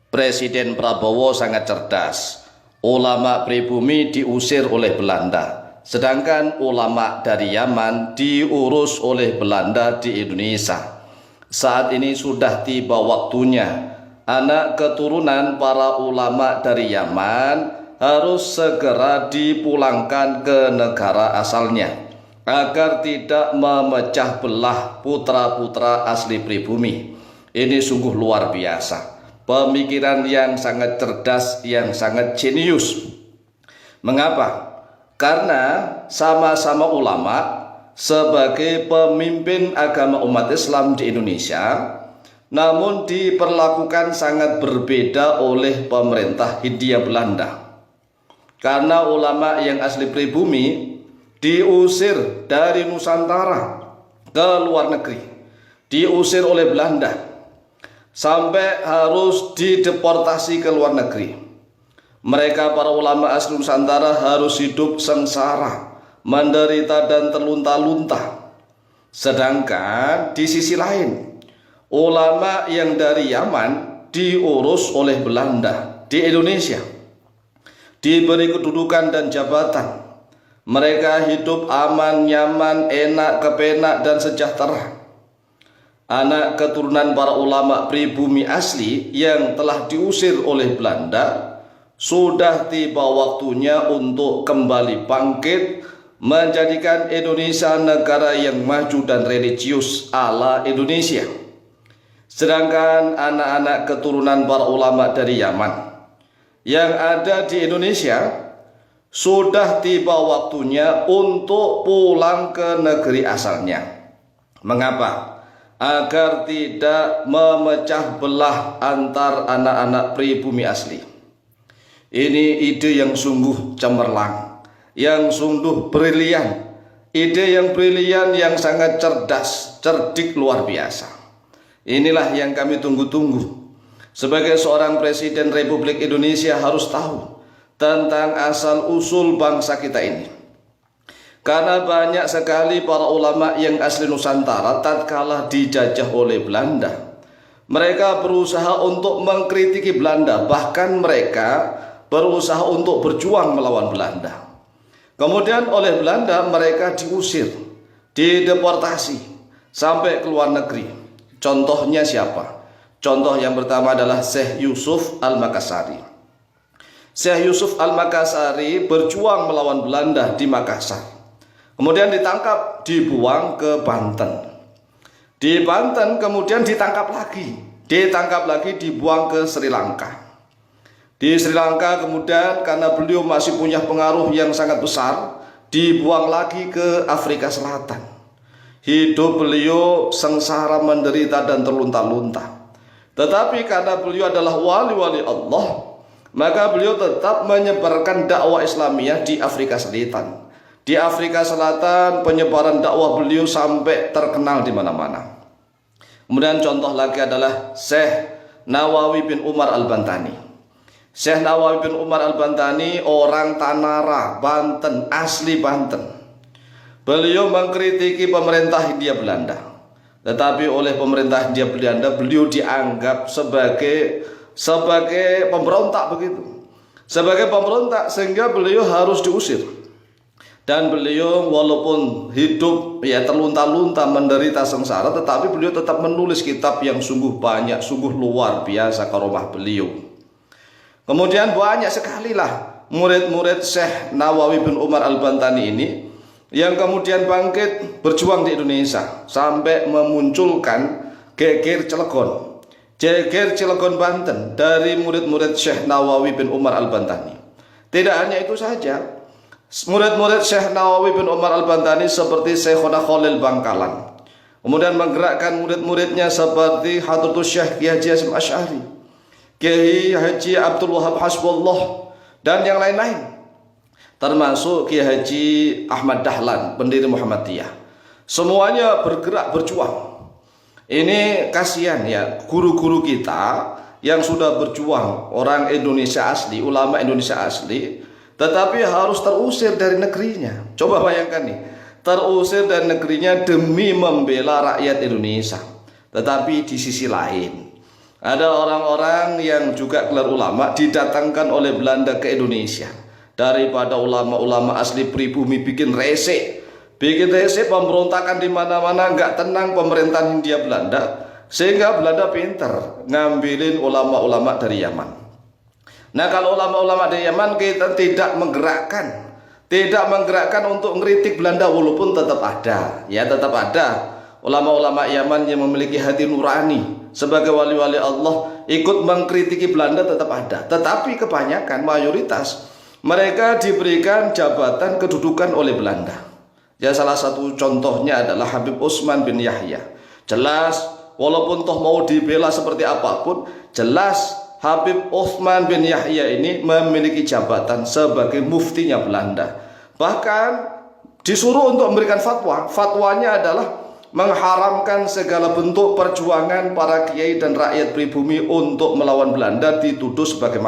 Presiden Prabowo sangat cerdas. Ulama pribumi diusir oleh Belanda, sedangkan ulama dari Yaman diurus oleh Belanda di Indonesia. Saat ini sudah tiba waktunya anak keturunan para ulama dari Yaman harus segera dipulangkan ke negara asalnya agar tidak memecah belah putra-putra asli pribumi. Ini sungguh luar biasa. Pemikiran yang sangat cerdas, yang sangat jenius. Mengapa? Karena sama-sama ulama sebagai pemimpin agama umat Islam di Indonesia, namun diperlakukan sangat berbeda oleh pemerintah Hindia Belanda. Karena ulama yang asli pribumi diusir dari Nusantara ke luar negeri, diusir oleh Belanda, sampai harus dideportasi ke luar negeri. Mereka para ulama asli Nusantara harus hidup sengsara, menderita dan terlunta-lunta. Sedangkan di sisi lain, ulama yang dari Yaman diurus oleh Belanda di Indonesia, diberi kedudukan dan jabatan. Mereka hidup aman, nyaman, enak, kepenak dan sejahtera. Anak keturunan para ulama pribumi asli yang telah diusir oleh Belanda sudah tiba waktunya untuk kembali bangkit, menjadikan Indonesia negara yang maju dan religius ala Indonesia. Sedangkan anak-anak keturunan para ulama dari Yaman yang ada di Indonesia sudah tiba waktunya untuk pulang ke negeri asalnya. Mengapa? Agar tidak memecah belah antar anak-anak pribumi asli. Ini ide yang sungguh cemerlang, yang sungguh brilian, ide yang brilian, yang sangat cerdas, cerdik luar biasa. Inilah yang kami tunggu-tunggu. Sebagai seorang Presiden Republik Indonesia harus tahu tentang asal-usul bangsa kita ini. Karena banyak sekali para ulama yang asli Nusantara tatkala dijajah oleh Belanda, mereka berusaha untuk mengkritiki Belanda, bahkan mereka berusaha untuk berjuang melawan Belanda. Kemudian oleh Belanda mereka diusir, dideportasi sampai ke luar negeri. Contohnya siapa? Contoh yang pertama adalah Syekh Yusuf Al-Makassari. Syekh Yusuf Al-Makassari berjuang melawan Belanda di Makassar. Kemudian ditangkap, dibuang ke Banten. Di Banten kemudian ditangkap lagi, dibuang ke Sri Lanka. Di Sri Lanka kemudian karena beliau masih punya pengaruh yang sangat besar, dibuang lagi ke Afrika Selatan. Hidup beliau sengsara, menderita dan terlunta-lunta. Tetapi karena beliau adalah wali-wali Allah, maka beliau tetap menyebarkan dakwah Islamiyah di Afrika Selatan. Di Afrika Selatan penyebaran dakwah beliau sampai terkenal di mana-mana. Kemudian contoh lagi adalah Syekh Nawawi bin Umar Al-Bantani. Syekh Nawawi bin Umar Al-Bantani orang Tanara, Banten, asli Banten. Beliau mengkritiki pemerintah Hindia Belanda. Tetapi oleh pemerintah Hindia Belanda beliau dianggap sebagai pemberontak begitu. Sebagai pemberontak sehingga beliau harus diusir. Dan beliau walaupun hidup terlunta-lunta, menderita sengsara, tetapi beliau tetap menulis kitab yang sungguh banyak, sungguh luar biasa karomah beliau. Kemudian banyak sekali lah murid-murid Syekh Nawawi bin Umar Al-Bantani ini yang kemudian bangkit berjuang di Indonesia sampai memunculkan Geger Cilegon. Geger Cilegon Banten dari murid-murid Syekh Nawawi bin Umar Al-Bantani. Tidak hanya itu saja, murid-murid Syekh Nawawi bin Umar Al-Bantani seperti Syekhona Khalil Bangkalan, kemudian menggerakkan murid-muridnya seperti Hadratus Syekh Kiai Haji Hasyim Asy'ari, Kiai Haji Abdul Wahab Hasbullah, dan yang lain-lain, termasuk Kiai Haji Ahmad Dahlan, pendiri Muhammadiyah. Semuanya bergerak berjuang. Ini kasihan ya guru-guru kita yang sudah berjuang, orang Indonesia asli, ulama Indonesia asli, tetapi harus terusir dari negerinya. Coba bayangkan nih, terusir dari negerinya demi membela rakyat Indonesia. Tetapi di sisi lain, Ada orang-orang yang juga gelar ulama didatangkan oleh Belanda ke Indonesia. Daripada ulama-ulama asli pribumi bikin rese pemberontakan di mana-mana, nggak tenang pemerintahan Hindia Belanda, sehingga Belanda pinter ngambilin ulama-ulama dari Yaman. Nah, kalau ulama-ulama dari Yaman kita tidak menggerakkan untuk ngeritik Belanda, walaupun tetap ada ulama-ulama Yaman yang memiliki hati nurani sebagai wali-wali Allah ikut mengkritiki Belanda, tetap ada. Tetapi kebanyakan, mayoritas mereka diberikan jabatan kedudukan oleh Belanda. Ya, salah satu contohnya adalah Habib Utsman bin Yahya. Jelas, walaupun toh mau dibela seperti apapun, jelas Habib Utsman bin Yahya ini memiliki jabatan sebagai muftinya Belanda. Bahkan disuruh untuk memberikan fatwa. Fatwanya adalah mengharamkan segala bentuk perjuangan para kiai dan rakyat pribumi untuk melawan Belanda, dituduh sebagai